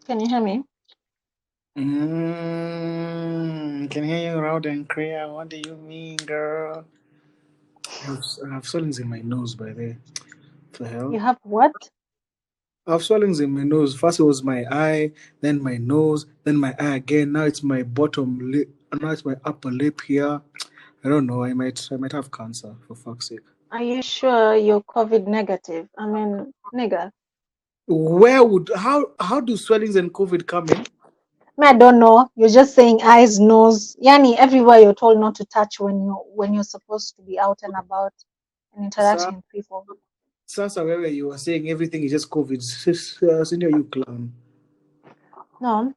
Can you hear me? Can hear you loud and clear. What do you mean, girl? I have swellings in my nose, by the way. What the hell? You have what? I have swellings in my nose. First it was my eye, then my nose, then my eye again. Now it's my bottom lip. Now it's my upper lip here. I don't know. I might have cancer. For fuck's sake. Are you sure you're COVID negative? I mean, nigga. How do swellings and COVID come in? I don't know. You're just saying eyes, nose. Yani everywhere you're told not to touch when you're supposed to be out and about and Sa- interacting with people. Sasa, where you were saying everything is just COVID. Senior, you clown. No,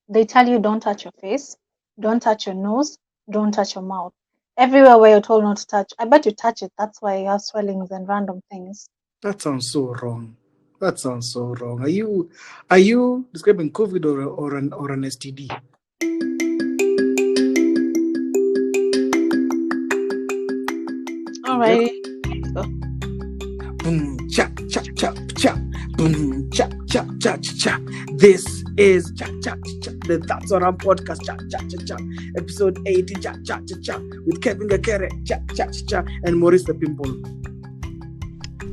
they tell you don't touch your face, don't touch your nose, don't touch your mouth. Everywhere where you're told not to touch. I bet you touch it. That's why you have swellings and random things. That sounds so wrong. That sounds so wrong. Are you describing COVID or an STD? Alrighty. So, Boom cha cha cha cha. Boom cha cha cha cha. This is cha cha cha. The That's What I'm podcast. Cha cha cha cha. Episode 80. Cha cha cha cha. With Kevin Gakere. Cha cha cha cha. And Maurice the Pimple.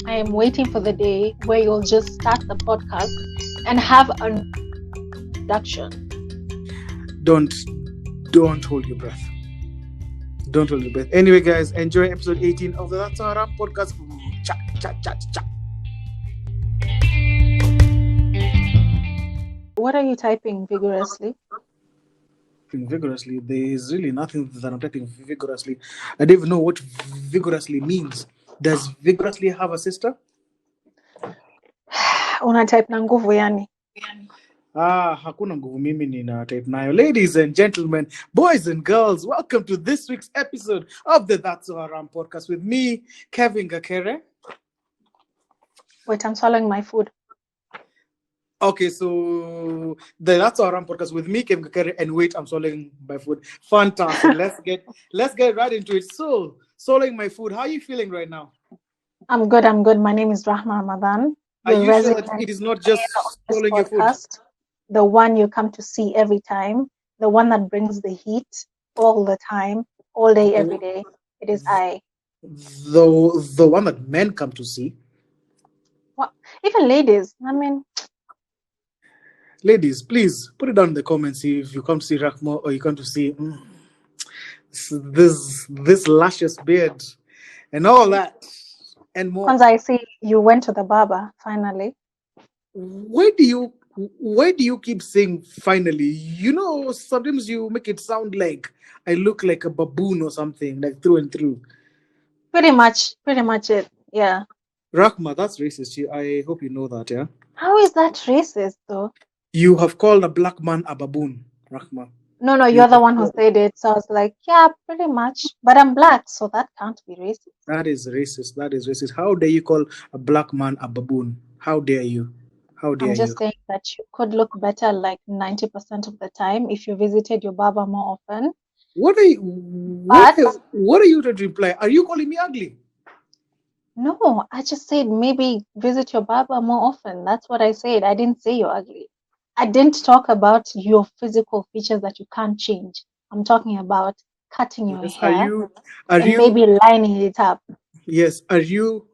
I am waiting for the day where you'll just start the podcast and have an introduction. Don't hold your breath. Don't hold your breath. Anyway, guys, enjoy episode 18 of the That's What I'm podcast. Cha cha cha cha. What are you typing vigorously? Vigorously. There is really nothing that I'm typing vigorously. I don't even know what vigorously means. Does vigorously have a sister? Una type na nguvu yani. Hakuna nguvu mimi nina type nayo. Ladies and gentlemen, boys and girls, welcome to this week's episode of the That's So Haraam podcast with me, Kevin Gakere. Wait, I'm swallowing my food. Okay, so the That's So Haraam podcast with me, Kevin Gakere, and wait, I'm swallowing my food. Fantastic. let's get right into it. So, swallowing my food. How are you feeling right now? I'm good. My name is Rahma Ramadan. Are Your you sure resident that it is not creator of just this swallowing your food? podcast. The one you come to see every time. The one that brings the heat all the time, all day, every day. It is I. The one that men come to see. What? Even ladies. I mean, Ladies, please put it down in the comments if you come to see Rakmo or you come to see this luscious beard and all that and more. once I see you went to the barber finally. Why do you keep saying finally? You know, sometimes you make it sound like I look like a baboon or something, like through and through. Pretty much it. Yeah. Rakma, that's racist. I hope you know that, yeah? How is that racist though? You have called a black man a baboon, Rakma. No, You you're the have one who called- said it. So I was like, yeah, pretty much. But I'm black, so that can't be racist. That is racist. That is racist. How dare you call a black man a baboon? How dare you? How dare I'm you? just saying that you could look better like 90% of the time if you visited your barber more often. What are you? But What are you trying to imply? Are you calling me ugly? no, I just said maybe visit your barber more often. That's what I said. I didn't say you're ugly. I didn't talk about your physical features that you can't change. I'm talking about cutting your Yes. hair Are and you? maybe lining it up. Yes. Are you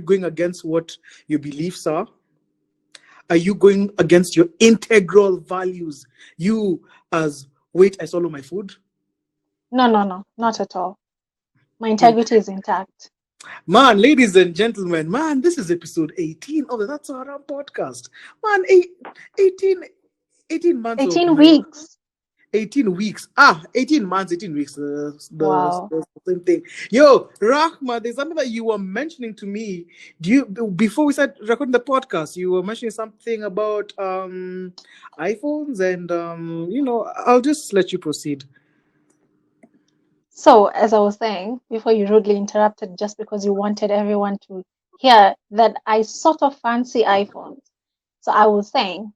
going against what your beliefs are? Are you going against your integral values? You as wait, I swallow my food. No, not at all. My integrity is intact. Man, ladies and gentlemen, man, this is episode 18 of the That's Our Ram podcast. Man, 18 months of 18 my weeks. 18 weeks. 18 months, 18 weeks. Wow. The same thing. Yo, Rahma, there's something that you were mentioning to me. Before we started recording the podcast, you were mentioning something about iPhones and I'll just let you proceed. So, as I was saying, before you rudely interrupted just because you wanted everyone to hear that I sort of fancy iPhones. So, I was saying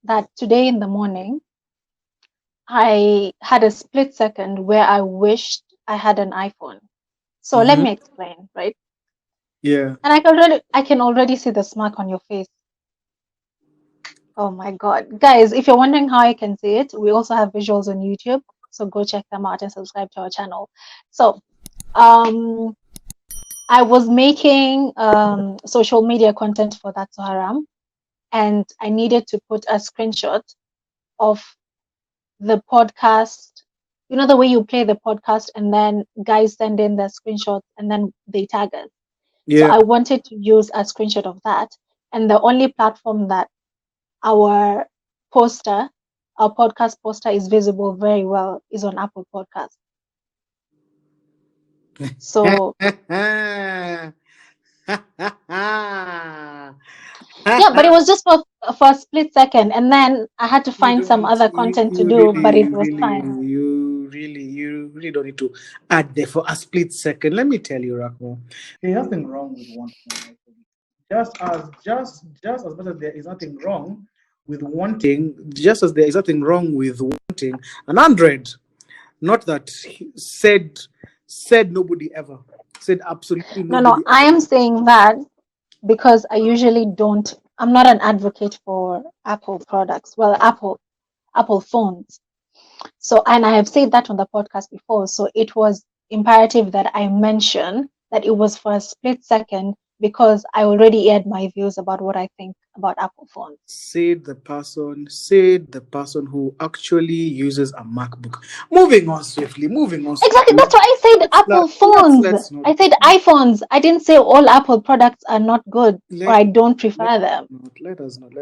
that today in the morning, I had a split second where I wished I had an iPhone. So, let me explain, right? Yeah. And I can already see the smirk on your face. Oh my God. Guys, if you're wondering how I can see it, we also have visuals on YouTube. So go check them out and subscribe to our channel. So, um, I was making social media content for That's Haram, and I needed to put a screenshot of the podcast. You know the way you play the podcast and then guys send in the screenshots and then they tag us. So Yeah. I wanted to use a screenshot of that. And the only platform that our poster, our podcast poster is visible very well is on Apple Podcast. So yeah, but it was just for a split second, and then I had to You find some don't. other content to do, but it was fine. You really don't need to add there for a split second. Let me tell you, Rahma, there's nothing wrong with wanting. Just as much as there is nothing wrong with wanting, just as there is nothing wrong with wanting an Android. Not that said nobody ever. Said absolutely No, no, nobody I ever. am saying that because I usually don't. I'm not an advocate for Apple products. Well, Apple phones. So, and I have said that on the podcast before. So it was imperative that I mention that it was for a split second because I already aired my views about what I think about Apple phones. Said the person who actually uses a MacBook. Moving on swiftly. Moving on Exactly. swiftly. That's why I said Apple phones. Let's not I said iPhones. I didn't say all Apple products are not good or let I don't let prefer them. not let us not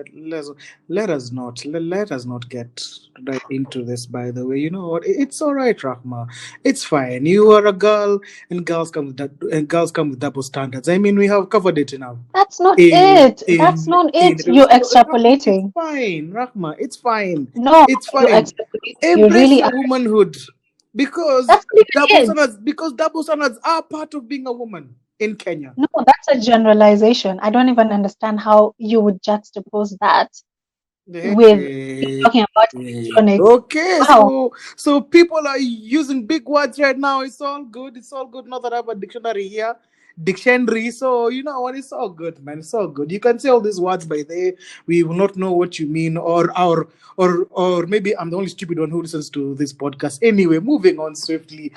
let us not get right into this. By the way, you know what, it's all right, Rahma, it's fine. You are a girl, and girls come with double standards. I mean, we have covered it enough That's not in it. That's not in it. the You're previous. Rahma, it's extrapolating. fine, Rahma, it's fine. No, It's you're fine. extrapolating. You Embrace really your are. womanhood, because That's not even it. double standards are part of being a woman in Kenya. No, that's a generalization. I don't even understand how you would juxtapose that with Hey, talking about electronics. okay, Wow. so people are using big words right now. It's all good. It's all good. Not that I have a dictionary here, dictionary. So you know what? It's all good, man. It's all good. You can say all these words, by the we will not know what you mean, or maybe I'm the only stupid one who listens to this podcast. Anyway, moving on swiftly.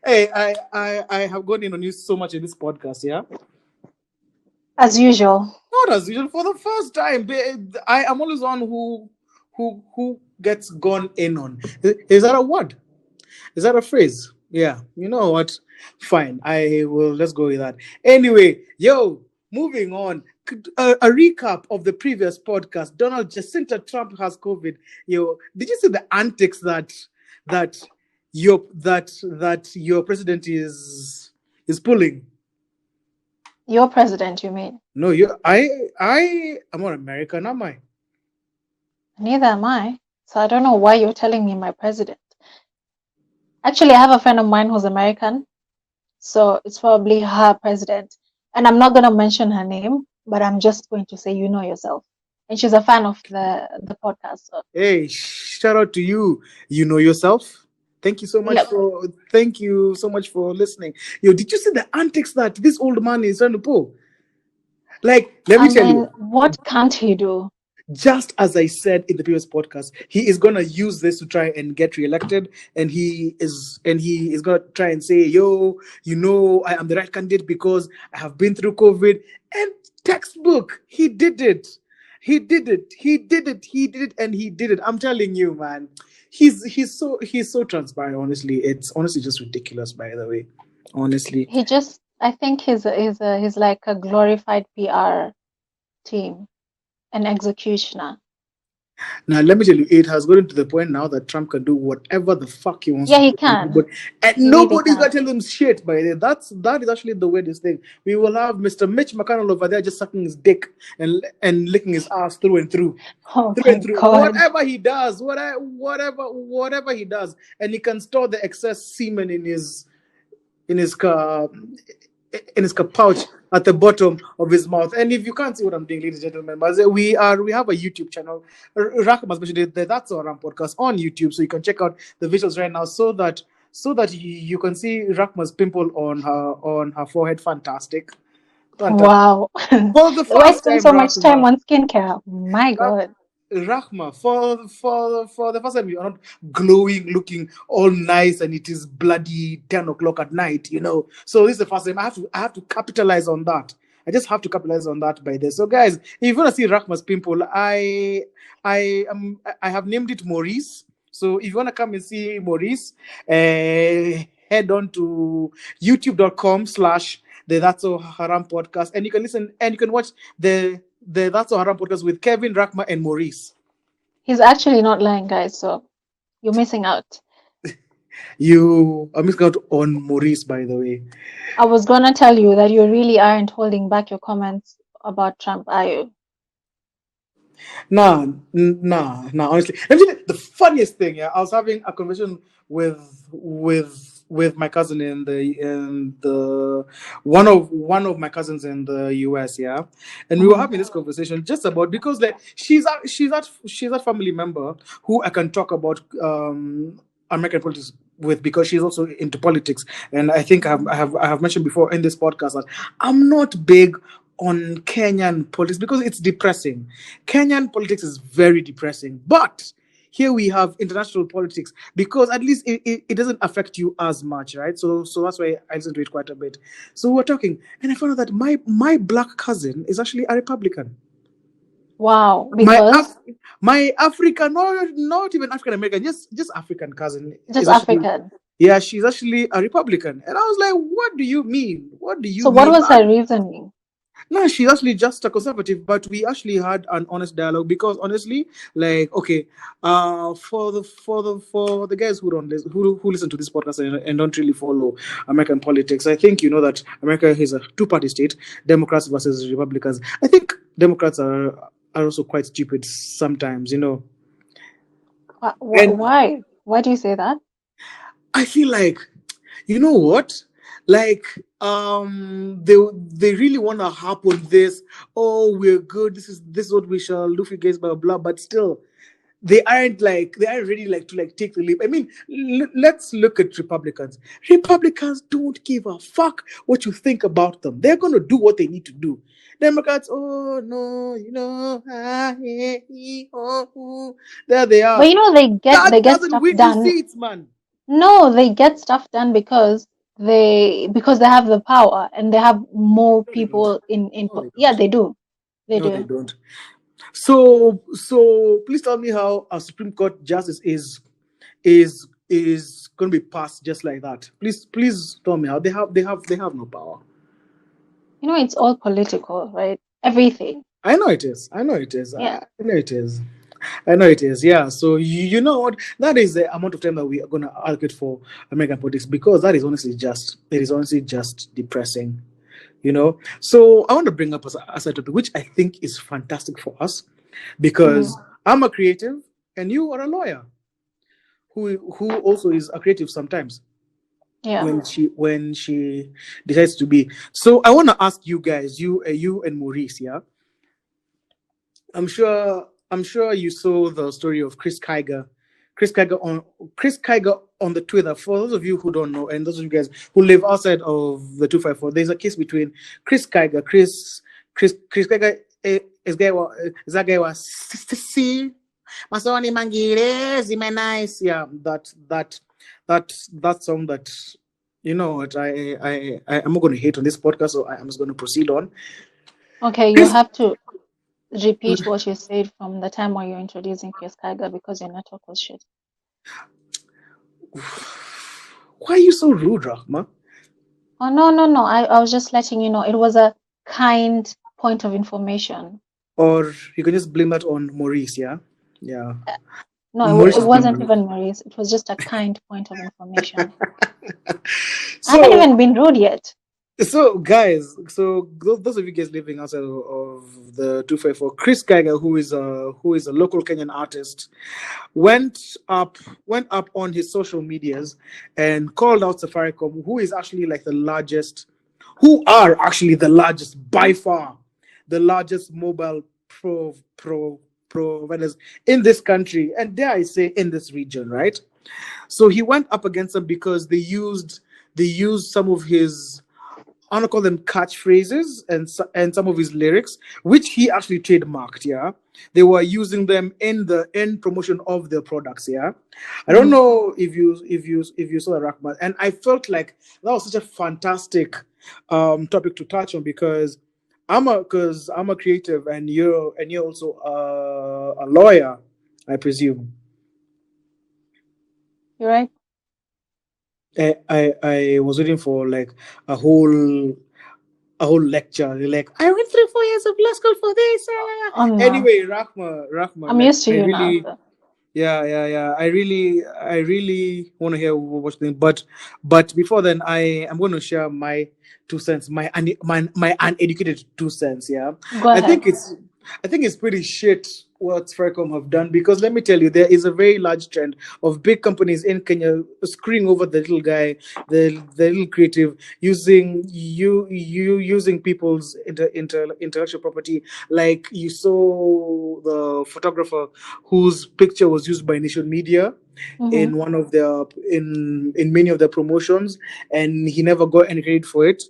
Hey, I have gone in on you so much in this podcast, yeah. As usual. Not as usual. For the first time, I am always one who gets gone in on. Is that a word? Is that a phrase? Yeah. You know what? Fine. I will. Let's go with that. Anyway, yo, moving on. A recap of the previous podcast. Donald Jacinta Trump has COVID. Yo, did you see the antics that your president is pulling? Your president, you mean? No, I am not American, am I? Neither am I. So I don't know why you're telling me my president. Actually, I have a friend of mine who's American, so it's probably her president. And I'm not going to mention her name, but I'm just going to say you know yourself. And she's a fan of the podcast. So Hey, shout out to you. You know yourself. Thank you so much yep. for thank you so much for listening. Yo, did you see the antics that this old man is trying to pull? Like, let I me tell mean, you, what can't he do? just as I said in the previous podcast, he is gonna use this to try and get reelected, and he is gonna try and say, "Yo, you know, I am the right candidate because I have been through COVID." And textbook, he did it. He did it. He did it. He did it, and he did it. I'm telling you, man. He's so transparent. Honestly, it's honestly just ridiculous. By the way, honestly. He just, I think he's like a glorified PR team, an executioner. Now, let me tell you, it has gotten to the point now that Trump can do whatever the fuck he wants Yeah, to he do. can. And He really nobody's can. gonna tell him shit. By the way, that is actually the weirdest thing. We will have Mr. Mitch McConnell over there just sucking his dick and licking his ass through and through. Oh Through my and through, God. whatever he does, whatever he does, and he can store the excess semen in his car in his pouch at the bottom of his mouth. And if you can't see what I'm doing, ladies and gentlemen, but we have a YouTube channel. Rakam has mentioned the That's Our Ram podcast on YouTube, so you can check out the visuals right now, so that you can see Rakma's pimple on her forehead. Fantastic. Wow. For the Why first spend time, so much time Rahma. on skincare? My God. Rahma, for the first time, you are not glowing, looking all nice, and it is bloody 10 o'clock at night. So this is the first time I have to capitalize on that. I just have to capitalize on that by this. So guys, if you want to see Rahma's pimple, I have named it Maurice. So if you want to come and see Maurice, head on to youtube.com/ the That's So Haram podcast, and you can listen and you can watch the That's So Haram podcast with Kevin, Rahma, and Maurice. He's actually not lying, guys, so you're missing out. You are missing out on Maurice, by the way. I was gonna tell you that you really aren't holding back your comments about Trump, are you? Nah. Honestly, let me tell you the funniest thing. Yeah, I was having a conversation with my cousin in the one of my cousins in the US. Yeah, and we were Mhm. having this conversation just about, because like she's that family member who I can talk about American politics with, because she's also into politics. And I think I have mentioned before in this podcast that I'm not big on Kenyan politics because it's depressing. Kenyan politics is very depressing, but here we have international politics because at least it doesn't affect you as much, right? So that's why I listen to it quite a bit. So we're talking, and I found out that my black cousin is actually a Republican. Wow, My because my African, not even African American, just African cousin just is actually, African. yeah, she's actually a Republican. And I was like, what do you mean? What do you So what mean? was her reasoning? No, she's actually just a conservative, but we actually had an honest dialogue because honestly, like, okay, for the guys who don't who listen to this podcast and don't really follow American politics, I think you know that America is a two-party state, Democrats versus Republicans. I think Democrats are also quite stupid sometimes. And Why? Why do you say that? I feel like, you know what? Like, they really want to harp on this. Oh, we're good. This is what we shall do for you guys, blah blah. But still, they aren't ready to take the leap. I mean, let's look at Republicans. Republicans don't give a fuck what you think about them. They're gonna do what they need to do. Democrats, oh no, there they But are. you know they That get doesn't stuff win you done. seats, man. No, they get stuff done because they have the power and they have more No, they don't. people No, they yeah, don't. they do. They No, they do. don't. So please tell me how a Supreme Court justice is going to be passed just like that. Please tell me how they have no power. You know, it's all political, right? Everything. I know it is. I know it is. Yeah. I know it is. I know it is. Yeah. So you know what? That is the amount of time that we are going to allocate for American politics, because that is honestly just depressing. So I want to bring up a side topic which I think is fantastic for us, because Hmm. I'm a creative and you are a lawyer who also is a creative sometimes Yeah. when she decides to be. So I want to ask you guys, you and Maurice, yeah. I'm sure you saw the story of Chris Kaiga on the Twitter. For those of you who don't know, and those of you guys who live outside of the 254, there's a case between Chris Kaiga. Is that guy was see Masoni Mangire Zimenais. Yeah, that song that, you know what, I'm not going to hate on this podcast, so I'm just going to proceed on. Okay, you Chris, have to repeat what you said from the time when you're introducing Chris Kaiga because your network was shit. why are you so rude, Rahma? Oh, no, no, no. I was just letting you know it was a kind point of information. Or you can just blame that on Maurice, yeah? Yeah. No, Maurice it is being wasn't rude. even Maurice. It was just a kind point of information. I haven't So, even been rude yet. guys, those of you guys living outside of the 254, Chris Kaiga, who is a local Kenyan artist, went up went up on his social medias and called out Safaricom, who are actually the largest by far, the largest mobile providers in this country, and dare I say in this region, right? So he went up against them because they used some of his I want to call them catchphrases and some of his lyrics, which he actually trademarked. Yeah, they were using them in the end promotion of their products. Yeah, I don't Mhm. know if you saw Rahman, and I felt like that was such a fantastic topic to touch on because I'm a creative and you're also a lawyer, I presume. You're right. I was waiting for like a whole a whole lecture. They're like, I went through 4 years of law school for this. Oh no, Anyway, Rahma, I'm like used to I you now. really, So yeah. I really want to hear what's the but before then, I am going to share my 2 cents, my uneducated 2 cents. Yeah, go I ahead. think it's I think it's pretty shit what Faircom have done because let me tell you, there is a very large trend of big companies in Kenya screwing over the little guy, the little creative, using people's intellectual property. Like you saw the photographer whose picture was used by Nation Media Mm-hmm. in one of their in many of their promotions, and he never got any credit for it.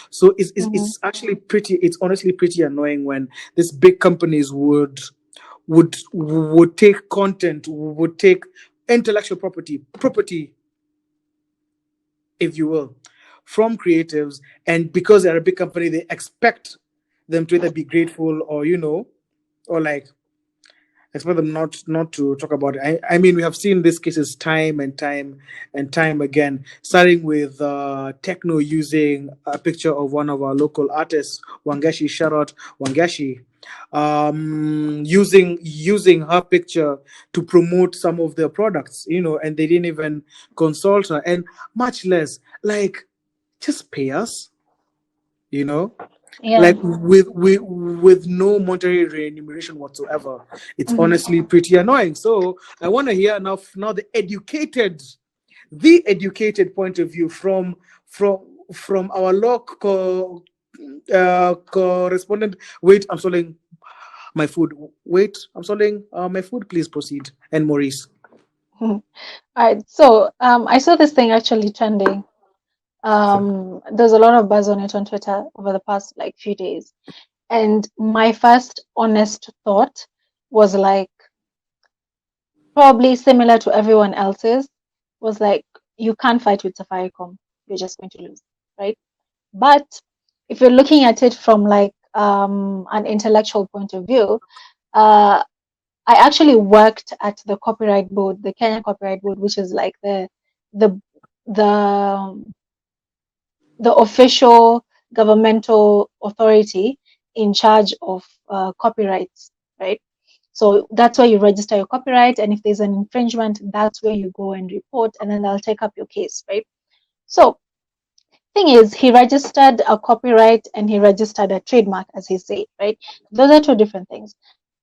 So Mm-hmm. it's actually pretty. It's honestly pretty annoying when these big companies would take content, would take intellectual property, if you will, from creatives, and because they're a big company, they expect them to either be grateful or or like expect them not to talk about it. I mean, we have seen these cases time and time again, starting with Techno using a picture of one of our local artists, Wangashi. Shout out Wangashi. Using her picture to promote some of their products, and they didn't even consult her, and much less like just pay us, you know Yeah. like with no monetary remuneration whatsoever. It's Mm-hmm. honestly pretty annoying. So I want to hear now the educated point of view from from our correspondent. Wait, I'm selling my food. Wait, I'm selling my food. Please proceed. And Maurice. All right. So I saw this thing actually trending. Okay. There's a lot of buzz on it on Twitter over the past like few days. And my first honest thought was like probably similar to everyone else's, was like you can't fight with Safaricom. You're just going to lose, right? But if you're looking at it from like an intellectual point of view, uh, I actually worked at the copyright board, the Kenya Copyright Board, which is like the the the official governmental authority in charge of copyrights, right? So that's where you register your copyright, and if there's an infringement, that's where you go and report, and then they'll take up your case, right? So thing is, he registered a copyright and he registered a trademark, as he said, right? Those are two different things.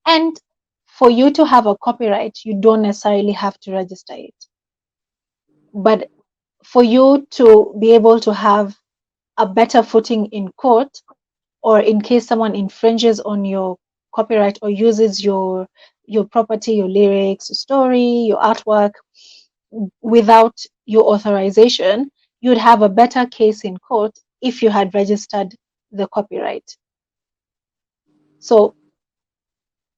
And for you to have a copyright, you don't necessarily have to register it. But for you to be able to have a better footing in court, or in case someone infringes on your copyright or uses your property, your lyrics, your story, your artwork without your authorization, you'd have a better case in court if you had registered the copyright. So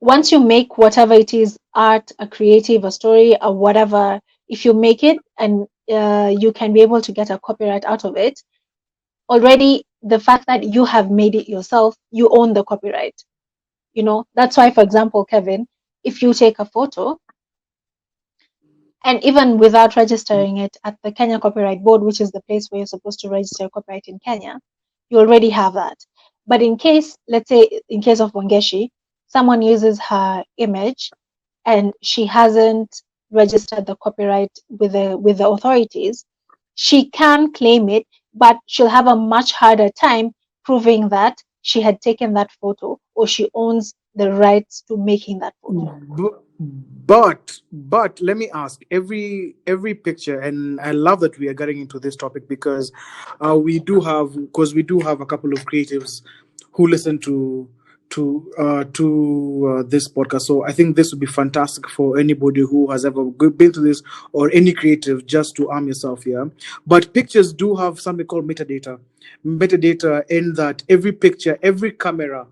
once you make whatever it is, art, a creative, a story, or whatever, if you make it and you can be able to get a copyright out of it, already the fact that you have made it yourself, you own the copyright. That's why, for example, Kevin, if you take a photo and even without registering it at the Kenya Copyright Board, which is the place where you're supposed to register copyright in Kenya, you already have that. But in case, let's say, in case of Wangeshi, someone uses her image and she hasn't registered the copyright with the authorities, she can claim it, but she'll have a much harder time proving that she had taken that photo or she owns the rights to making that photo. But let me ask, every picture, and I love that we are getting into this topic because we do have a couple of creatives who listen to this podcast. So I think this would be fantastic for anybody who has ever been to this, or any creative, just to arm yourself. Yeah, but pictures do have something called metadata. Metadata in that every picture, every camera,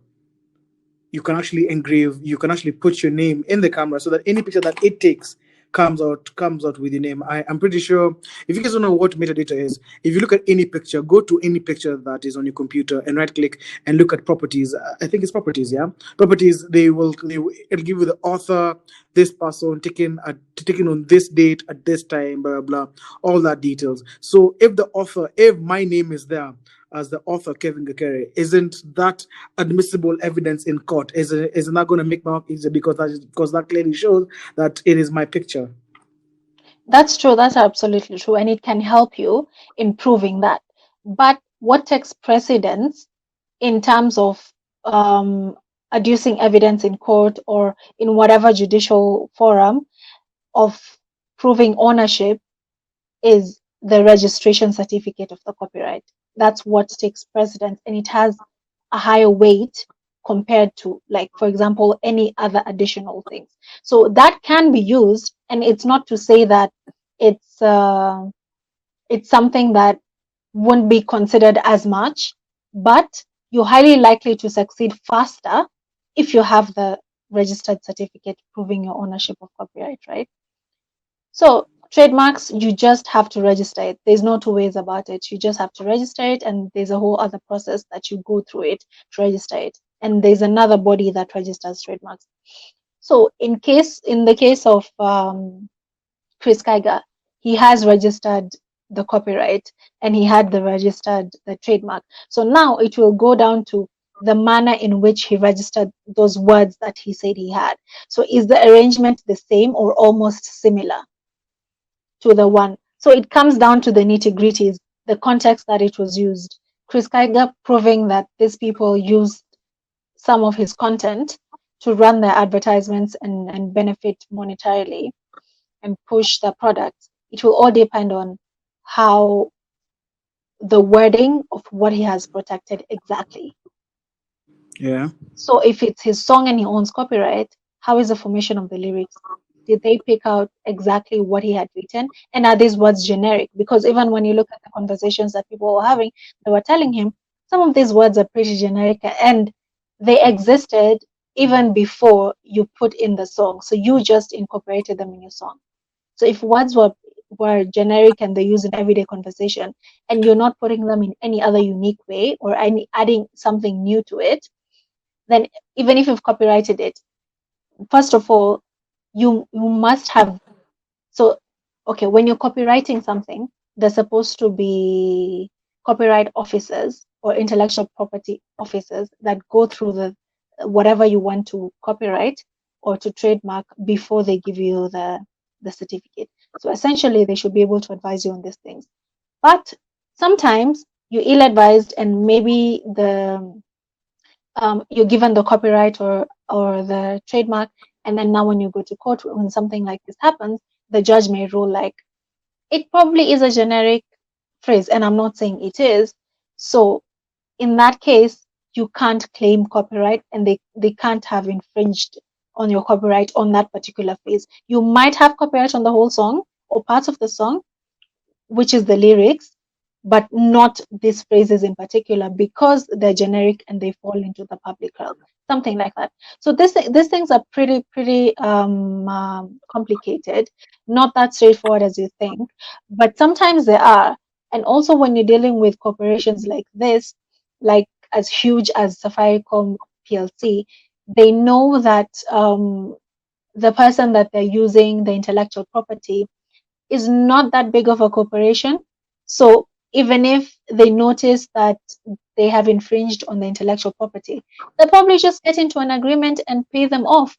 you can actually put your name in the camera, so that any picture that it takes comes out with your name. I'm pretty sure, if you guys don't know what metadata is, if you look at any picture, go to any picture that is on your computer and right click and look at properties. I think it's properties, yeah. Properties, it'll give you the author, this person taken on this date at this time, blah blah blah, all that details. So if my name is there as the author, Kevin Gakere, isn't that admissible evidence in court? Isn't that going to make my work easier, because that clearly shows that it is my picture? That's true. That's absolutely true. And it can help you in proving that. But what takes precedence in terms of adducing evidence in court or in whatever judicial forum of proving ownership is the registration certificate of the copyright. That's what takes precedence, and it has a higher weight compared to, like, for example, any other additional things. So that can be used, and it's not to say that it's uh, it's something that won't be considered as much, but you're highly likely to succeed faster if you have the registered certificate proving your ownership of copyright, right? So trademarks, you just have to register it. There's no two ways about it. You just have to register it, and there's a whole other process that you go through it to register it. And there's another body that registers trademarks. So in the case of Chris Kaiga, he has registered the copyright and he had the trademark. So now it will go down to the manner in which he registered those words that he said he had. So is the arrangement the same or almost similar to the one? So it comes down to the nitty gritties, the context that it was used. Chris Kaiga proving that these people used some of his content to run their advertisements and benefit monetarily and push the products. It will all depend on how the wording of what he has protected exactly. Yeah. So if it's his song and he owns copyright, how is the formation of the lyrics? Did they pick out exactly what he had written? And are these words generic? Because even when you look at the conversations that people were having, they were telling him some of these words are pretty generic and they existed even before you put in the song. So you just incorporated them in your song. So if words were generic and they use in everyday conversation, and you're not putting them in any other unique way or adding something new to it, then even if you've copyrighted it, first of all, you must have. So okay, when you're copywriting something, there's supposed to be copyright officers or intellectual property officers that go through the whatever you want to copyright or to trademark before they give you the certificate. So essentially they should be able to advise you on these things. But sometimes you're ill-advised and maybe you're given the copyright or the trademark, and then now when you go to court, when something like this happens, the judge may rule like it probably is a generic phrase, and I'm not saying it is. So in that case, you can't claim copyright, and they can't have infringed on your copyright on that particular phrase. You might have copyright on the whole song or parts of the song, which is the lyrics, but not these phrases in particular because they're generic and they fall into the public realm, something like that. So these things are pretty complicated, not that straightforward as you think, but sometimes they are. And also when you're dealing with corporations like this, like as huge as Safaricom PLC, they know that the person that they're using the intellectual property is not that big of a corporation. So even if they notice that they have infringed on the intellectual property, they'll probably just get into an agreement and pay them off.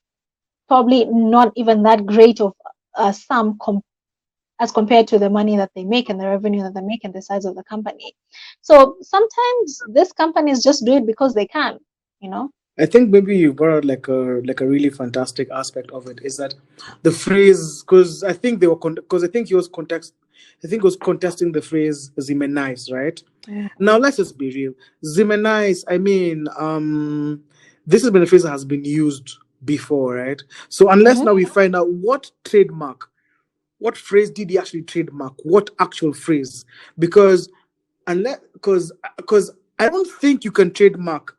Probably not even that great of a sum as compared to the money that they make and the revenue that they make and the size of the company. So sometimes these companies just do it because they can, you know. I think maybe you brought out like a really fantastic aspect of it, is that the phrase, because I think because I think he was contesting the phrase Zimenice, right? Mm. Now let's just be real. Zimenice, I mean, this has been a phrase that has been used before, right? So unless Mm-hmm. now we find out what phrase did he actually trademark, what actual phrase, because unless because I don't think you can trademark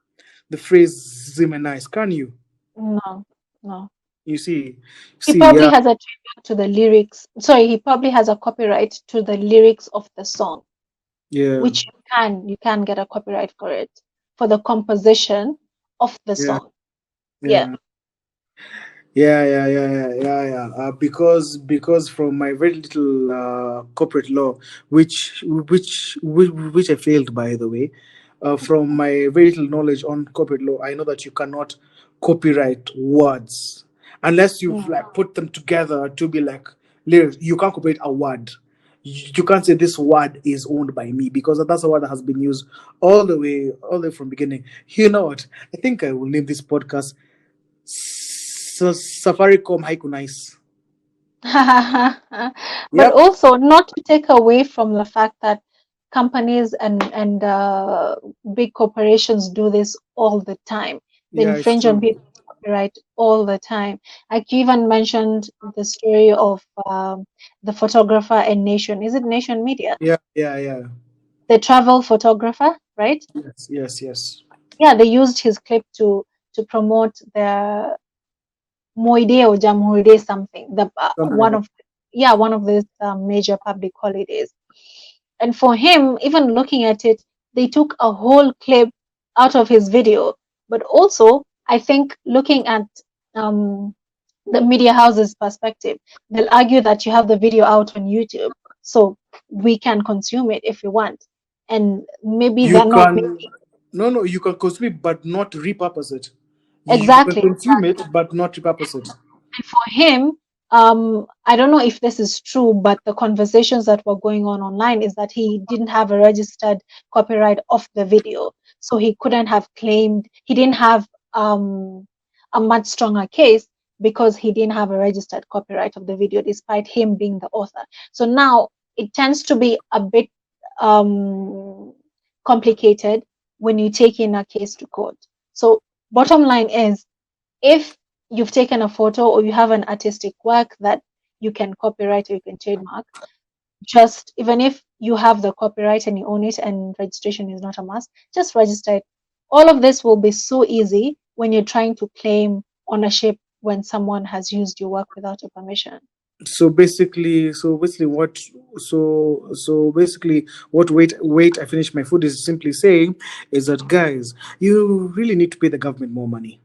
the phrase Zimenize, can you? No, no. You see, He see, probably yeah, has a trademark to the lyrics. Sorry, he probably has a copyright to the lyrics of the song, yeah, which you can get a copyright for it, for the composition of the yeah, song. Yeah. yeah. Yeah. Because from my very little corporate law, which I failed, by the way, from my very little knowledge on corporate law, I know that you cannot copyright words unless you've Mm. like put them together to be like lyrics. You can't copyright a word. You can't say this word is owned by me, because that's a word that has been used all the way from beginning. You know what? I think I will name this podcast Safaricom Haiku Nice. But Yep. also not to take away from the fact that companies and big corporations do this all the time. They Yeah, it's infringe on true. people's copyright all the time. Like you even mentioned the story of the photographer and Nation. Is it Nation Media? Yeah. The travel photographer, right? Yes. Yeah, they used his clip to promote their Moide or Jamhuri something. The Something like that. one of these major public holidays. And for him, even looking at it, they took a whole clip out of his video. But also, I think looking at um, the media house's perspective, they'll argue that you have the video out on YouTube, so we can consume it if we want. And maybe You they're not can no, you can consume it but not repurpose it. You can exactly. consume it but not repurpose it. And for him, I don't know if this is true, but the conversations that were going on online is that he didn't have a registered copyright of the video. So he couldn't have claimed, he didn't have a much stronger case because he didn't have a registered copyright of the video, despite him being the author. So now it tends to be a bit um, complicated when you take in a case to court. So, bottom line is, if you've taken a photo or you have an artistic work that you can copyright or you can trademark, just even if you have the copyright and you own it and registration is not a must, just register it. All of this will be so easy when you're trying to claim ownership when someone has used your work without your permission. So basically what wait I finish my food is simply saying is that, guys, you really need to pay the government more money.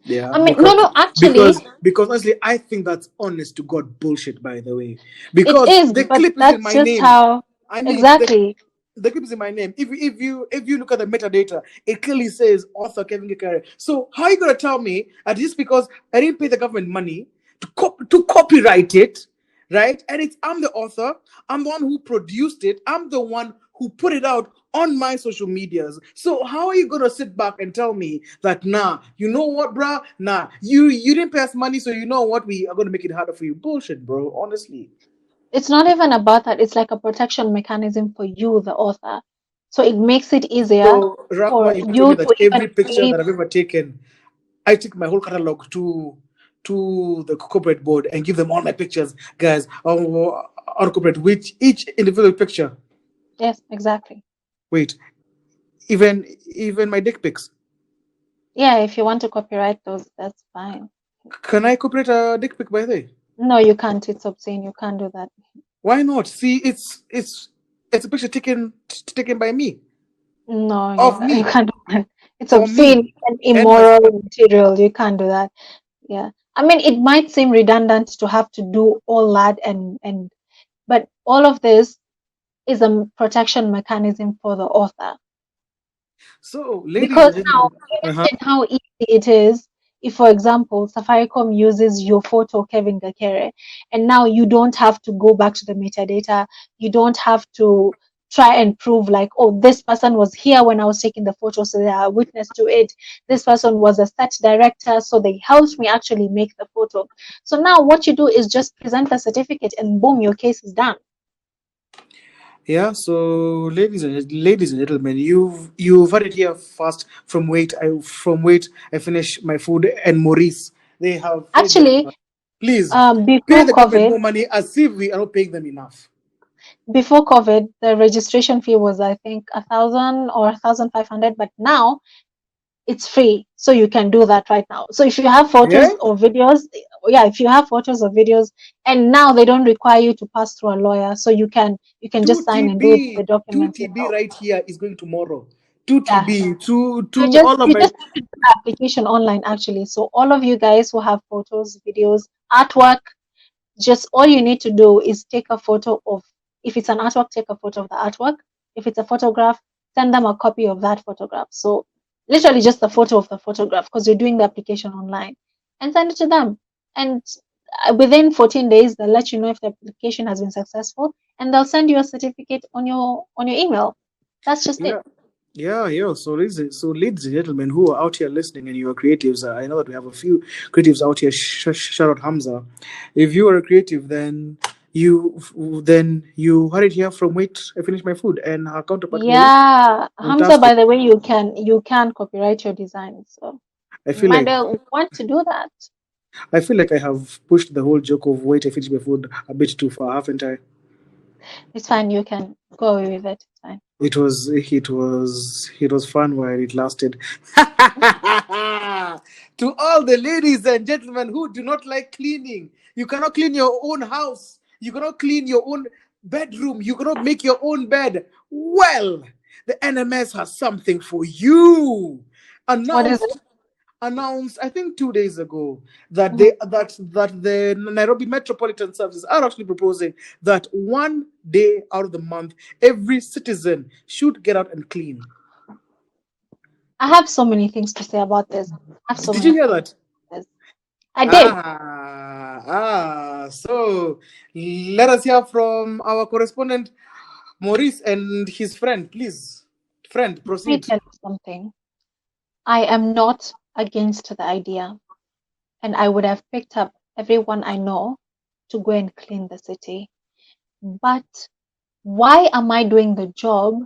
Yeah, I mean, no, because no, actually, because honestly, I think that's honest to God bullshit. By the way, it because is, the but clip is in that's my just name. how, I mean, exactly. the clip is in my name. If you look at the metadata, it clearly says author Kevin Gakare. So how are you gonna tell me that just because I didn't pay the government money to copyright it, right? And I'm the author. I'm the one who produced it. I'm the one who put it out on my social medias. So how are you gonna sit back and tell me that, nah, you know what, bruh? Nah, you didn't pay us money, so you know what, we are gonna make it harder for you. Bullshit, bro. Honestly. It's not even about that. It's like a protection mechanism for you, the author. So it makes it easier So Rahma, for you told me you that to even every picture claim. that I've ever taken, I take my whole catalog to the corporate board and give them all my pictures, guys, on corporate, which each individual picture. Yes, exactly. Wait, even my dick pics. Yeah, if you want to copyright those, that's fine. Can I cooperate a dick pic, by the way? No, you can't. It's obscene. You can't do that. Why not? See, it's a picture taken by me, No, you of can't. You me, can't do that. It's for obscene me, and and my immoral material. You can't do that. Yeah. I mean, it might seem redundant to have to do all that but all of this is a protection mechanism for the author. so, ladies Because and now, gentlemen. Uh-huh. imagine how easy it is if, for example, Safaricom uses your photo, Kevin Gakere, and now you don't have to go back to the metadata. You don't have to try and prove, like, oh, this person was here when I was taking the photo, so they are a witness to it. This person was a set director, so they helped me actually make the photo. So now what you do is just present the certificate, and boom, your case is done. Yeah, so ladies and gentlemen, you've heard it here first from Wait. I finish my food and Maurice. They have paid their Actually, money. Please pay before the government COVID, more money as if we are not paying them enough. before COVID, the registration fee was, I think, 1,000 or 1,500, but now it's free. So you can do that right now. So if you have Yeah, photos or videos, yeah, if you have photos or videos, and now they don't require you to pass through a lawyer, so you can just two sign and do TB, the two documents TB yourself. right here is going tomorrow. Two Yeah. TB, to You just all of you my. just have to do the application online actually. So all of you guys who have photos, videos, artwork, just all you need to do is take a photo of, if it's an artwork, take a photo of the artwork. If it's a photograph, send them a copy of that photograph. So literally just the photo of the photograph, because you're doing the application online, and send it to them. And within 14 days, they'll let you know if the application has been successful, and they'll send you a certificate on your email. That's just it. Yeah. Yeah. So, ladies and gentlemen who are out here listening and you are creatives, I know that we have a few creatives out here. Shout out Hamza. If you are a creative, then you heard it here from Wait. I finished my food and her counterpart Maurice. Yeah, Hamza, Fantastic. by the way, you can copyright your design, so I you feel might like want to do that. I feel like I have pushed the whole joke of Wait. I finished my food a bit too far, haven't I? It's fine. You can go away with it. It's fine. It was fun while it lasted. To all the ladies and gentlemen who do not like cleaning, you cannot clean your own house. You cannot clean your own bedroom. You cannot make your own bed. Well, the NMS has something for you. What is it? Announced I think 2 days ago that Mhm. the Nairobi Metropolitan Services are actually proposing that one day out of the month every citizen should get out and clean. I have so many things to say about this. I have so Did you many hear things that? to say about this. I did. So let us hear from our correspondent Maurice and his friend, please. Friend, Let me proceed. tell you something. I am not against the idea, and I would have picked up everyone I know to go and clean the city. But why am I doing the job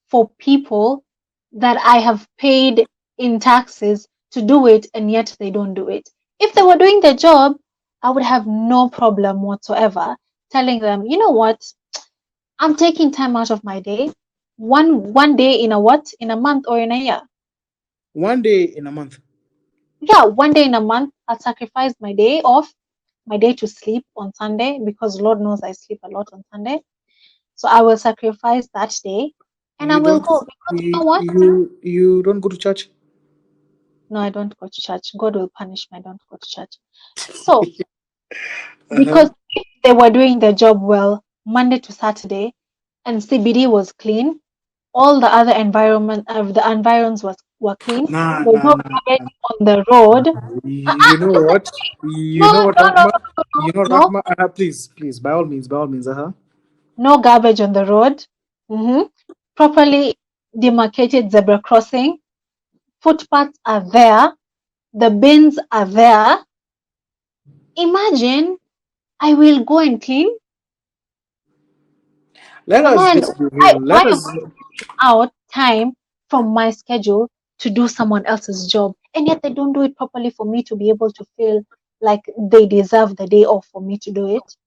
for people that I have paid in taxes to do it, and yet they don't do it? If they were doing their job, I would have no problem whatsoever telling them, you know what, I'm taking time out of my day, one day in a what, in a month or in a year. One day in a month. Yeah, one day in a month, I'll sacrifice my day off, my day to sleep on Sunday, because Lord knows I sleep a lot on Sunday. So I will sacrifice that day and I You will don't go, because you know what? you don't go to church? No, I don't go to church. God will punish me. I don't go to church. So, Uh-huh. because if they were doing their job well, Monday to Saturday, and CBD was clean, all the other the environs were clean. Nah, There's nah, no nah. garbage on the road. You know Listen what? to me. You No, know what, no, no, Rahma? no, no, You know no, Rahma? Please, by all means, uh-huh. no garbage on the road. hmm Properly demarcated zebra crossing. Footpaths are there. The bins are there. Imagine I will go and clean. Let us Man, just be why, real. why Let am us. I taking out time from my schedule to do someone else's job? And yet they don't do it properly for me to be able to feel like they deserve the day off for me to do it.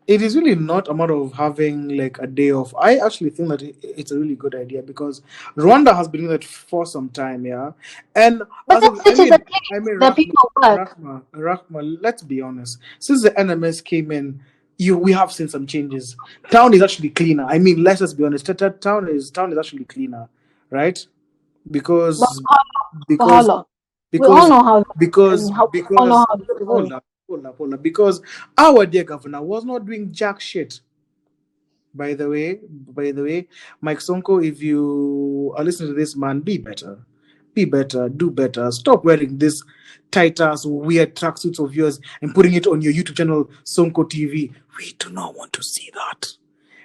It is really not a matter of having like a day off. I actually think that it's a really good idea because Rwanda has been doing that for some time, yeah. And But as then of, cities are clean. I mean, The Rahma, people work. Rahma. Let's be honest. Since the NMS came in, we have seen some changes. Town is actually cleaner. I mean, let's just be honest. Town is actually cleaner, right? But because for how because long? We all because know how. because We all know because how this is hold going. up, because our dear governor was not doing jack shit. By the way, Mike Sonko, if you are listening to this, man, be better, do better. Stop wearing this tight ass weird tracksuits of yours and putting it on your YouTube channel Sonko TV. We do not want to see that.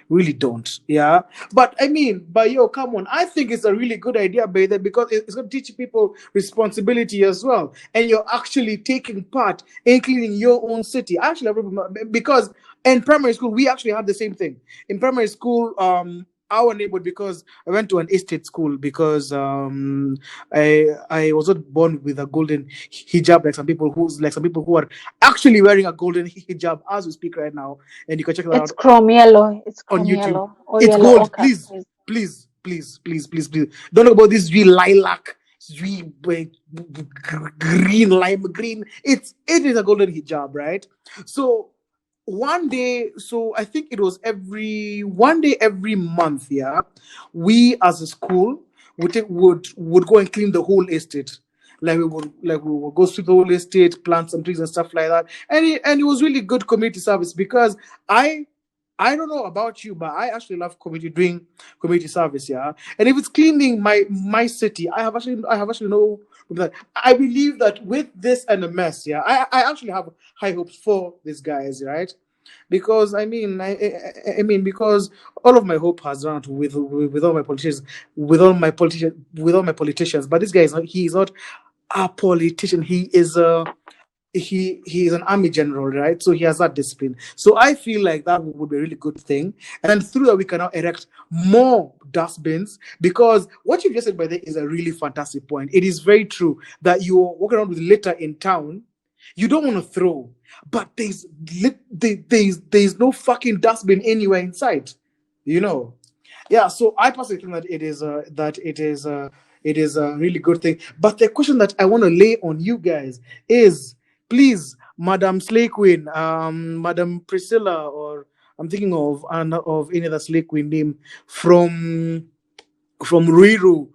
really don't. Yeah, but I mean, but yo, come on, I think it's a really good idea, baby, because it's going to teach people responsibility as well, and you're actually taking part in cleaning your own city. Actually, I remember, because in primary school we actually had the same thing. In primary school, our neighborhood, because I went to an estate school, because I was not born with a golden hijab like some people who are actually wearing a golden hijab as we speak right now, and you can check that It's out chrome yellow. It's on chrome YouTube. yellow or It's yellow gold. ochre. Please, please, please, please, please, please. Don't know about this lilac, green, lime green. It is a golden hijab, right? So one day, so I think it was every one day every month, yeah, we as a school would go and clean the whole estate. Like we would go sweep the whole estate, plant some trees and stuff like that. And it was really good community service, because I don't know about you, but I actually love doing community service, yeah. And if it's cleaning my city, I have actually no that. I believe that with this and a mess, yeah, I actually have high hopes for these guys, right? Because I mean, because all of my hope has run out with all my politicians, with all my politicians. But this guy is not. He is not a politician. He is an army general, right? So he has that discipline. So I feel like that would be a really good thing. And then through that, we can now erect more dustbins, because what you've just said by there is a really fantastic point. It is very true that you're walking around with litter in town. You don't want to throw, but there's no fucking dustbin anywhere inside. You know, yeah. So I personally think that it is a really good thing. But the question that I want to lay on you guys is, please, Madam Slay Queen, Madam Priscilla, or I'm thinking of any other Slay Queen name from Ruiru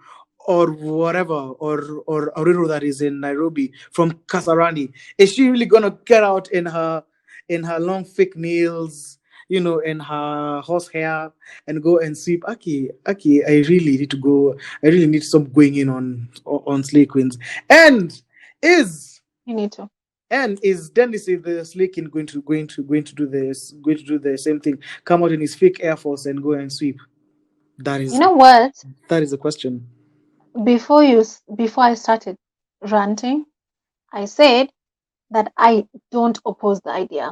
or whatever, or Ruiru that is in Nairobi, from Kasarani. Is she really gonna get out in her long fake nails, in her horse hair, and go and sweep? Aki, I really need to go. I really need to stop going in on Slay Queens. And is You need to. and is Dennis, the Slay King, going to do the same thing? Come out in his fake Air Force and go and sweep? That You is know what? that is the question. Before I started ranting, I said that I don't oppose the idea,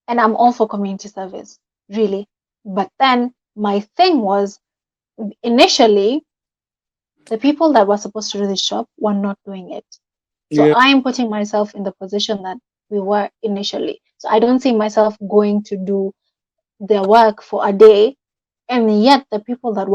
and I'm all for community service, really. But then my thing was, initially, the people that were supposed to do this job were not doing it. So Yeah, I am putting myself in the position that we were initially. So I don't see myself going to do their work for a day, and yet the people that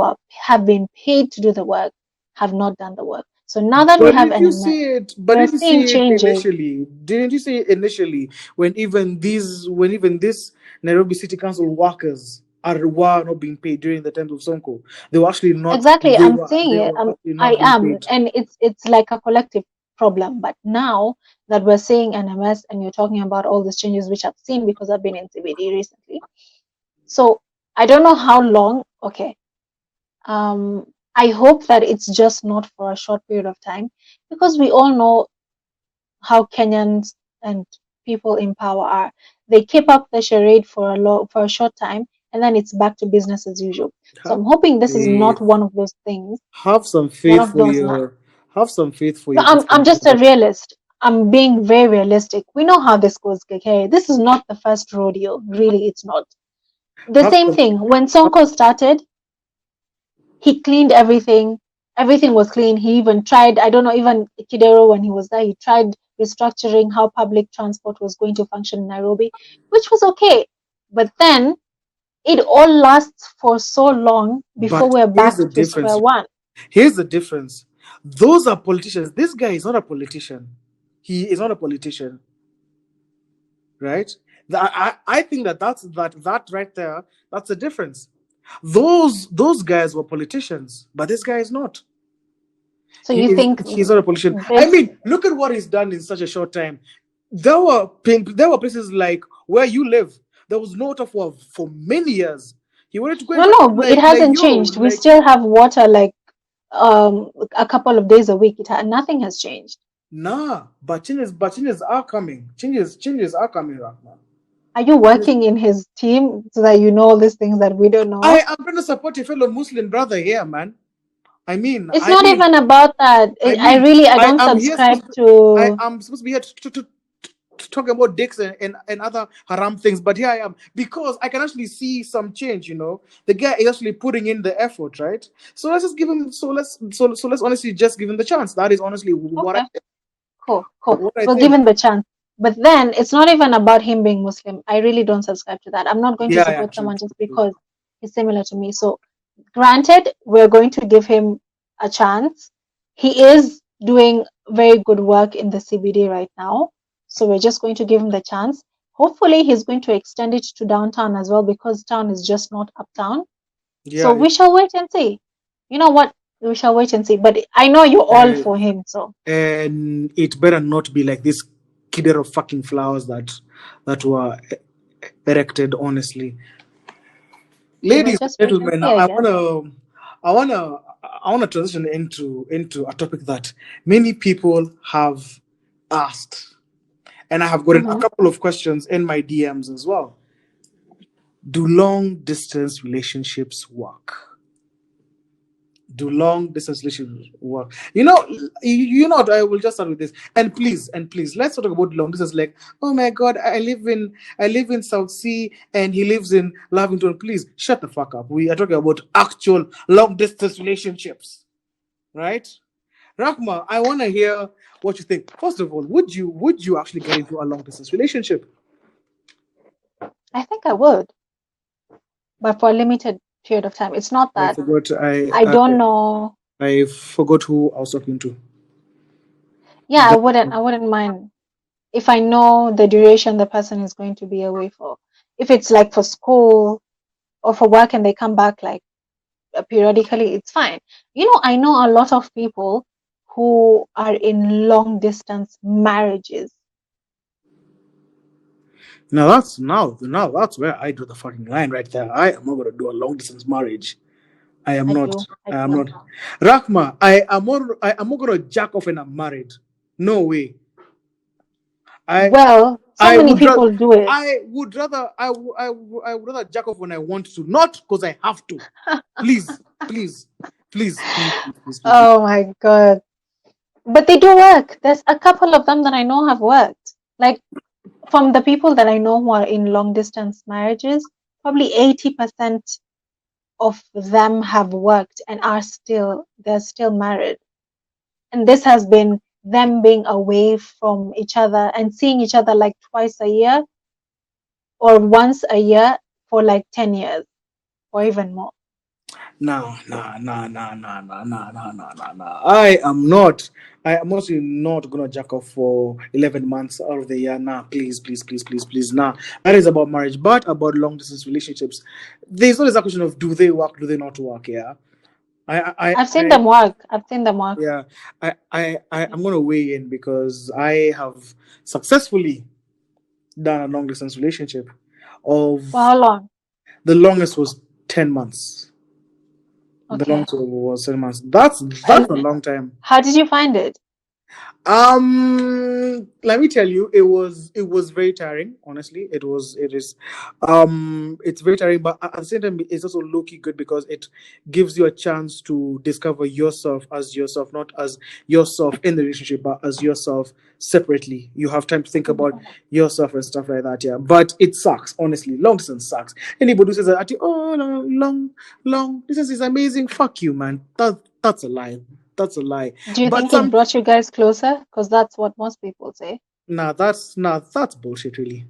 have been paid to do the work have not done the work. So now that we but have did you NMS, see it? But we're did you seeing see it changes. initially? Didn't you see it initially when even this Nairobi City Council workers were not being paid during the time of Sonko? They were actually not. Exactly, They I'm were saying they it. were actually I not being am, paid. and it's like a collective problem. But now that we're seeing NMS, and you're talking about all these changes, which I've seen because I've been in CBD recently. So I don't know how long. Okay, I hope that it's just not for a short period of time, because we all know how Kenyans and people in power are. They keep up the charade for a short time, and then it's back to business as usual. So Have I'm hoping this is not faith. one of those things. Have some One faith of for those. your. Have some faith for No, your I'm discontent. just a realist. I'm being very realistic. We know how this goes, KK. This is not the first rodeo. Really, it's not. The Have same some. thing. When Have, Sonko started, he cleaned everything. Everything was clean. He even tried, I don't know, even Kidero, when he was there, he tried restructuring how public transport was going to function in Nairobi, which was okay. But then it all lasts for so long before but we're here's back the to square difference. one. Here's the difference. Those are politicians. This guy is not a politician. He is not a politician, right? I think that right there, that's the difference. Those guys were politicians, but this guy is not. So you think He's not a politician. I this, mean, look at what he's done in such a short time. There were places like where you live. There was no water for many years. He wanted to go and no, find no, it like hasn't yo, changed. We like still have water like a couple of days a week. Nothing has changed. nah. But changes are coming. Changes are coming, Rahman. Are you working in his team so that you know all these things that we don't I know? am trying to support your fellow Muslim brother here, man. I mean, It's I not mean, even about that. I I mean, really, I I don't am here subscribe supposed to, I to. am supposed to be here to talk about dicks and other haram things, but here I am because I can actually see some change. The guy is actually putting in the effort, right? So let's just give him. So let's honestly just give him the chance. That is honestly Okay, cool. what I We'll give think. him the chance. But then it's not even about him being Muslim. I really don't subscribe to that. I'm not going to Yeah, yeah, support true, someone true, just true. because he's similar to me. So, granted, we're going to give him a chance. He is doing very good work in the CBD right now. So, we're just going to give him the chance. Hopefully, he's going to extend it to downtown as well because town is just not uptown. So, Yeah, we shall wait and see. You know what? We shall wait and see. But I know you're all yeah. for him. So, And it better not be like this kidder of fucking flowers that were erected. Honestly, we will ladies and just wait and gentlemen, see, I guess. I wanna transition into a topic that many people have asked, and I have gotten a Mm-hmm. couple of questions in my DMs as well. Do long distance relationships work? Do long distance relationships work? What, I will just start with this. And please, let's not talk about long distance like, oh my god, I live in South Sea and he lives in Lavington. Please shut the fuck up. We are talking about actual long distance relationships, right? Rahma, I want to hear what you think. First of all, would you actually get into a long distance relationship? I think I would, but for a limited period of time. It's not I that forgot. I don't know. I forgot who I was talking to. Yeah, That, I wouldn't mind if I know the duration the person is going to be away for. If it's like for school or for work and they come back like periodically, it's fine. I know a lot of people who are in long distance marriages. now that's where I draw the fucking line right there. I am not gonna do a long distance marriage. I am not. I I am do. not. Rahma, I am not gonna jack off when I'm married. No way. I Well, so I many would rather people do it. I would rather jack off when I want to, not because I have to. Please, please, please, please, please, please, please, please. Oh my God. But they do work. There's a couple of them that I know have worked. Like from the people that I know who are in long distance marriages, probably 80% of them have worked and they're still married. And this has been them being away from each other and seeing each other like twice a year or once a year for like 10 years or even more. Nah, nah, nah, nah, nah, nah, nah, nah, nah, nah, nah. I am actually not gonna jack off for 11 months out of the year. Nah, please, please, please, please, please. Nah, that is about marriage, but about long distance relationships. There's always a question of do they work, do they not work? Yeah, I've seen I them work. I've seen them work. yeah, I'm gonna weigh in because I have successfully done a long distance relationship. For Of how long? the longest was 10 months. The Okay. longest was 10 months. That's a And long time. how did you find it? Let me tell you, it was very tiring. Honestly, it's very tiring, but at the same time, it's also low key good because it gives you a chance to discover yourself as yourself, not as yourself in the relationship, but as yourself separately. You have time to think Mhm. about yourself and stuff like that. Yeah, but it sucks. Honestly, long distance sucks. Anybody who says that, oh, no, long distance is amazing. Fuck you, man. That's a lie. That's a lie. Do you But think it some brought you guys closer? Because that's what most people say. that's bullshit. Really,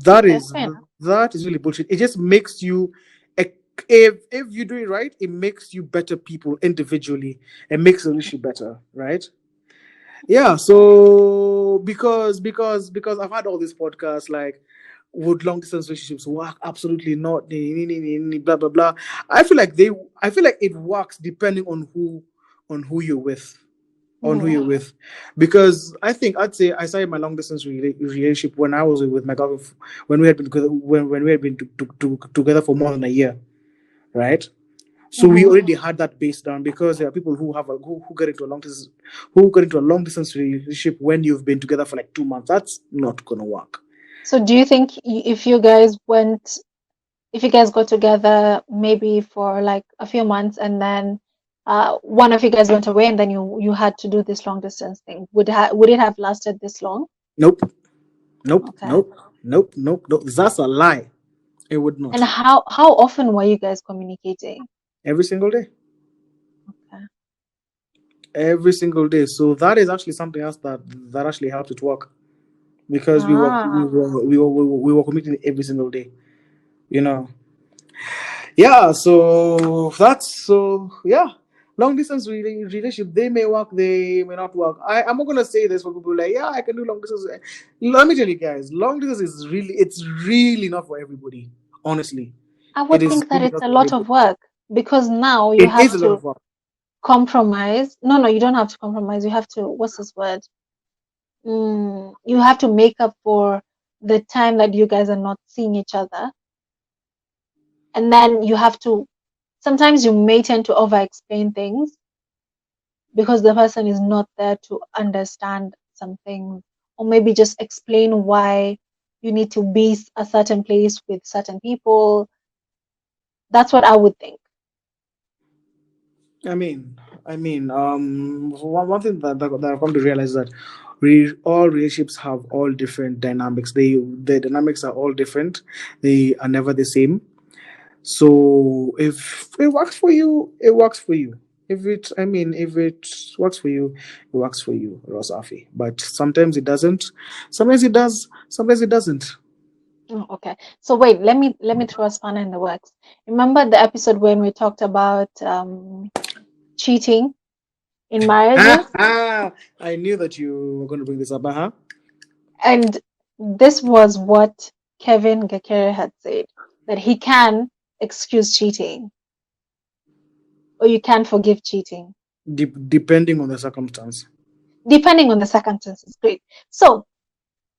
that Okay, is fair enough. that is really bullshit. It just makes you, if you do it right, it makes you better people individually. It makes the relationship better, right? Yeah. So because I've had all these podcasts like, would long distance relationships work? Absolutely not. Blah blah blah. I feel like it works depending on who you're with. On who Hmm. you're with, because I'd say I started my long distance relationship when I was with my girlfriend, when we had been together, when we had been together for more than a year, right? So we Hmm. already had that base down, because there are people who get into a long distance relationship when you've been together for like 2 months. That's not gonna work. So do you think if you guys got together maybe for like a few months and then one of you guys went away and then you had to do this long distance thing, would it have lasted this long? Nope, nope, Okay. nope, nope, nope, nope. That's a lie. It would And not. how often were you guys communicating? Every single day. Okay. Every single day. So that is actually something else that actually helped it work, because Ah, we were committing every single day. You know. Yeah. So that's so yeah. Long distance relationship, they may work, they may not work. I'm not gonna say this for people like, yeah, I can do long distance. Let me tell you guys, long distance is it's really not for everybody. Honestly, I it would is think that really it's not a for lot everybody. of work because now you It is have a lot to of work. compromise. No, no, you don't have to compromise. You have to, what's this word? You have to make up for the time that you guys are not seeing each other. And then you have to, sometimes you may tend to over explain things because the person is not there to understand something, or maybe just explain why you need to be a certain place with certain people. That's what I would think. I mean, one thing that I've come to realize is that all relationships have all different dynamics. The dynamics are all different. They are never the same. So if it works for you, it works for you. If it works for you, it works for you, Rosafi. But sometimes it doesn't. Sometimes it does. Sometimes it doesn't. Oh, okay. So wait, let me throw a spanner in the works. Remember the episode when we talked about cheating in marriages? I knew that you were going to bring this up. Uh-huh. And this was what Kevin Gakere had said, that he can excuse cheating or you can forgive cheating, Depending on the circumstance. depending on the circumstances. Great. So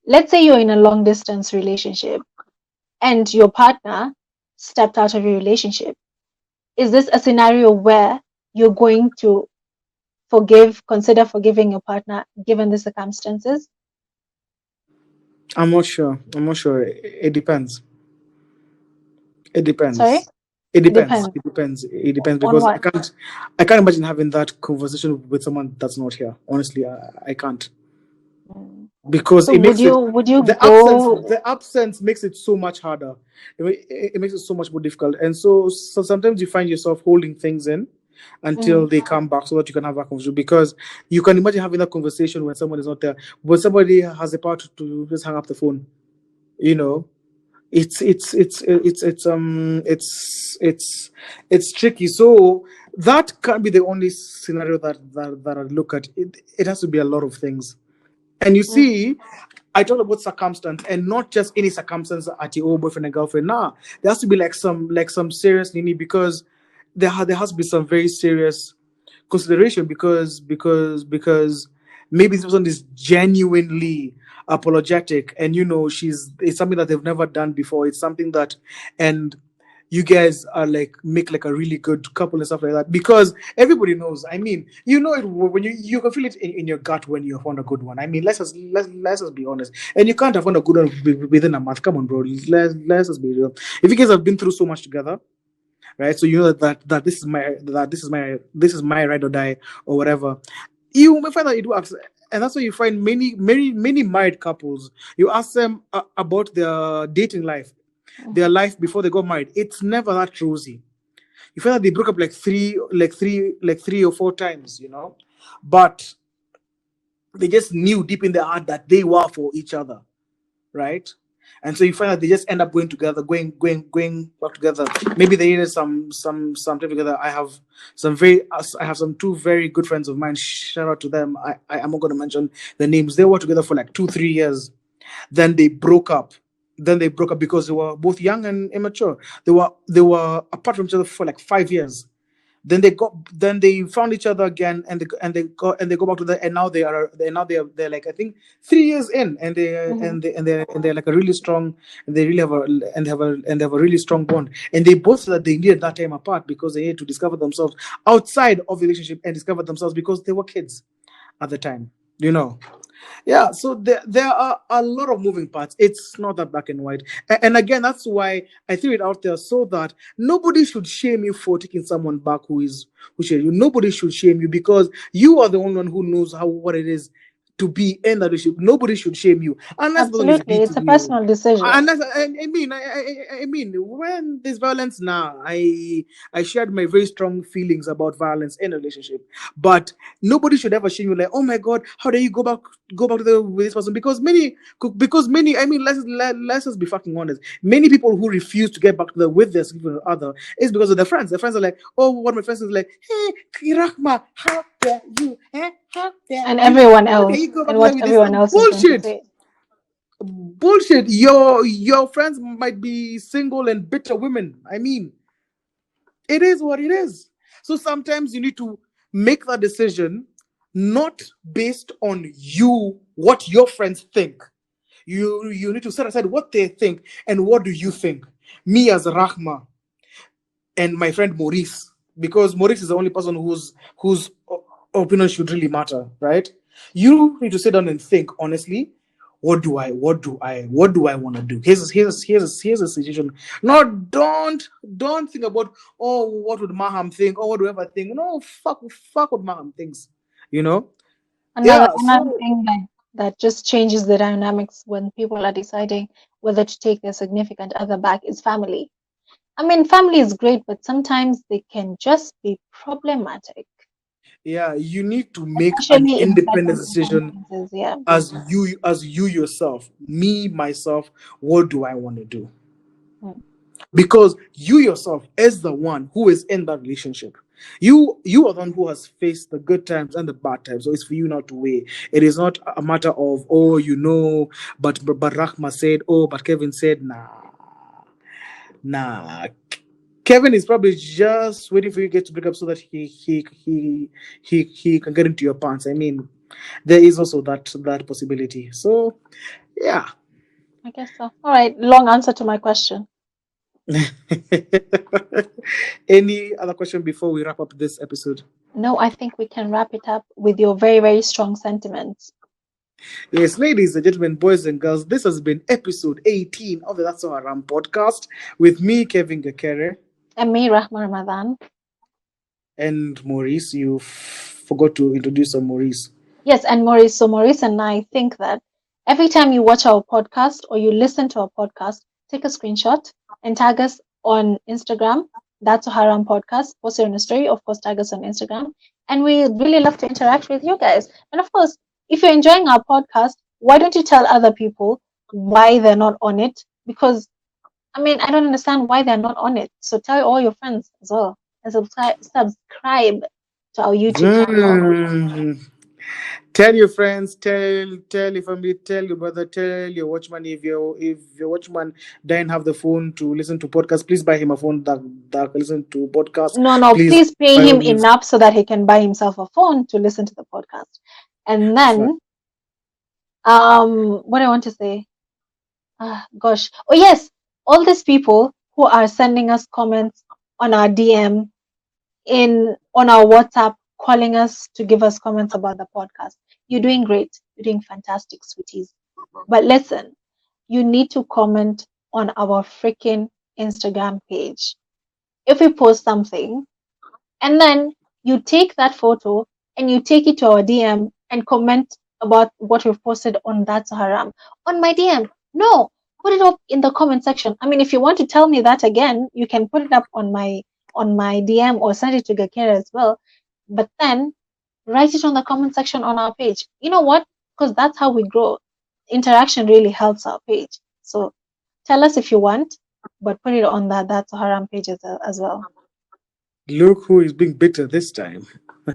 let's say you're in a long distance relationship and your partner stepped out of your relationship. Is this a scenario where you're going to consider forgiving your partner given the circumstances? I'm not sure. I'm not sure. It depends. It Sorry? depends. It It depends. depends. It depends. It depends On because what? I can't imagine having that conversation with someone that's not here. Honestly, I can't, Mm. because So it makes it would you the go absence makes it so much harder. It makes it so much more difficult, and so sometimes you find yourself holding things in until mm, they come back so that you can have that conversation, because you can imagine having that conversation when someone is not there, when somebody has the power to just hang up the phone. You know, it's tricky. So that can't be the only scenario that I look at. It has to be a lot of things. And you mm, see, I talked about circumstance, and not just any circumstance at your old boyfriend and girlfriend. Nah, there has to be like some serious nini, because there has to be some very serious consideration, because maybe this person is genuinely apologetic, and it's something that they've never done before. It's something that, and you guys are like make like a really good couple and stuff like that, because everybody knows. It when you can feel it in your gut when you found a good one. Let's just be honest. And you can't have found a good one within a month. Come on, bro. Let's just be real. If you guys have been through so much together, right? So you know that this is my ride or die, or whatever. You may find that it works, and that's why you find many married couples. You ask them about their dating life, their mhm. life before they got married. It's never that rosy. You find that they broke up like three or four times, but they just knew deep in their heart that they were for each other, right? And so you find that they just end up going together, going back together. Maybe they needed some time together. I have some two very good friends of mine. Shout out to them. I'm not going to mention the names. They were together for like 2 3 years. Then they broke up. Because they were both young and immature. They were apart from each other for like 5 years. Then they found each other again, and they go back to that, and they're like, I think 3 years in, and Mhm. they're like a really strong, and they really have a and they have a really strong bond. And they both said that they needed that time apart because they needed to discover themselves outside of the relationship, and discover themselves because they were kids at the time. you know. Yeah, so there are a lot of moving parts. It's not that black and white. And again, that's why I threw it out there so that nobody should shame you for taking someone back who shared you. Nobody should shame you because you are the only one who knows how what it is to be in that relationship. Nobody should shame you unless the person is Absolutely. It's beating a you. personal decision. Unless I mean, when there's violence now, I shared my very strong feelings about violence in a relationship, but nobody should ever shame you like, oh my god, how dare you go back to the with this person? Because many, I mean, let's just be fucking honest. Many people who refuse to get back to the with their significant other is because of their friends. Their friends are like, oh, one of my friends is like, hey, Rahma, how dare you? How dare And you? everyone How dare else, you go back and to the what with this everyone else is going to bullshit? say. Bullshit. Your friends might be single and bitter women. I mean, it is what it is. So sometimes you need to make that decision not based on you, what your friends think. You need to set aside what they think and what do you think. Me as Rahma and my friend Maurice, because Maurice is the only person whose opinion should really matter, right? You need to sit down and think honestly. What do I want to do? Here's a situation. No, don't think about, oh, what would Maham think, or what do ever think. No, fuck what Maham thinks. You know? Yeah. Another So thing that just changes the dynamics when people are deciding whether to take their significant other back is family. I mean, family is great, but sometimes they can just be problematic, yeah, you need to make an especially in independent certain decision circumstances. Yeah. as you yourself, me myself. What do I want to do? Mm. Because you yourself is the one who is in that relationship. You are the one who has faced the good times and the bad times, so it's for you not to weigh. It is not a matter of, oh, but Rahma said, oh, but Kevin said. Nah. Kevin is probably just waiting for you guys to break up so that he can get into your pants. I mean, there is also that possibility. So yeah. I guess so. All right. Long answer to my question. Any other question before we wrap up this episode? No, I think we can wrap it up with your very, very strong sentiments. Yes, ladies and gentlemen, boys and girls, this has been episode 18 of the That's So Haram podcast with me, Kevin Gekere, And me, Rahma Ramadan. and Maurice. You forgot to introduce Maurice. Yes, and Maurice. So Maurice and I think that every time you watch our podcast or you listen to our podcast, take a screenshot and tag us on Instagram. That's a Haram podcast. Post it on a story. Of course, tag us on Instagram. And we really love to interact with you guys. And of course, if you're enjoying our podcast, why don't you tell other people why they're not on it? Because I mean, I don't understand why they're not on it. So tell all your friends as well and subscribe to our YouTube channel. Mm. Tell your friends, tell your family, tell your brother, tell your watchman. If your watchman doesn't have the phone to listen to podcast, please buy him a phone that can listen to podcast. No, Please, please pay by all him means. enough so that he can buy himself a phone to listen to the podcast. And then, what I want to say, gosh, oh yes, all these people who are sending us comments on our DM, on our WhatsApp, calling us to give us comments about the podcast. You're doing great. You're doing fantastic, sweeties. But listen, you need to comment on our freaking Instagram page. If we post something, and then you take that photo and you take it to our DM and comment about what we've posted on That's Haram on my DM. No, put it up in the comment section. I mean, if you want to tell me that again, you can put it up on my DM or send it to Gakera as well. But then write it on the comment section on our page. You know what? Because that's how we grow. Interaction really helps our page. So tell us if you want, but put it on That's Haram page as well. Look who is being bitter this time.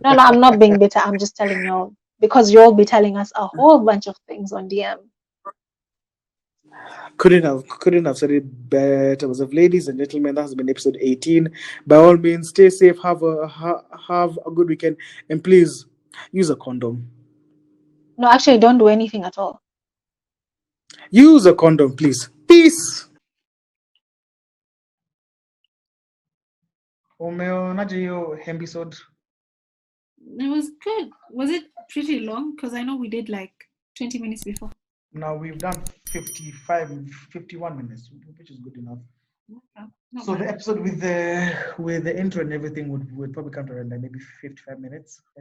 No, I'm not being bitter. I'm just telling y'all because you'll be telling us a whole bunch of things on DM. Couldn't have said it better. Was of ladies and gentlemen, that has been episode 18. By all means, stay safe. Have a good weekend, and please use a condom. No, actually, don't do anything at all. Use a condom, please. Peace. Umeonaje hiyo episode? It was good. Was it pretty long? Because I know we did like 20 minutes before. Now we've done 51 minutes, which is good enough. Not So bad. the episode with the intro and everything would probably come to around like maybe 55 minutes.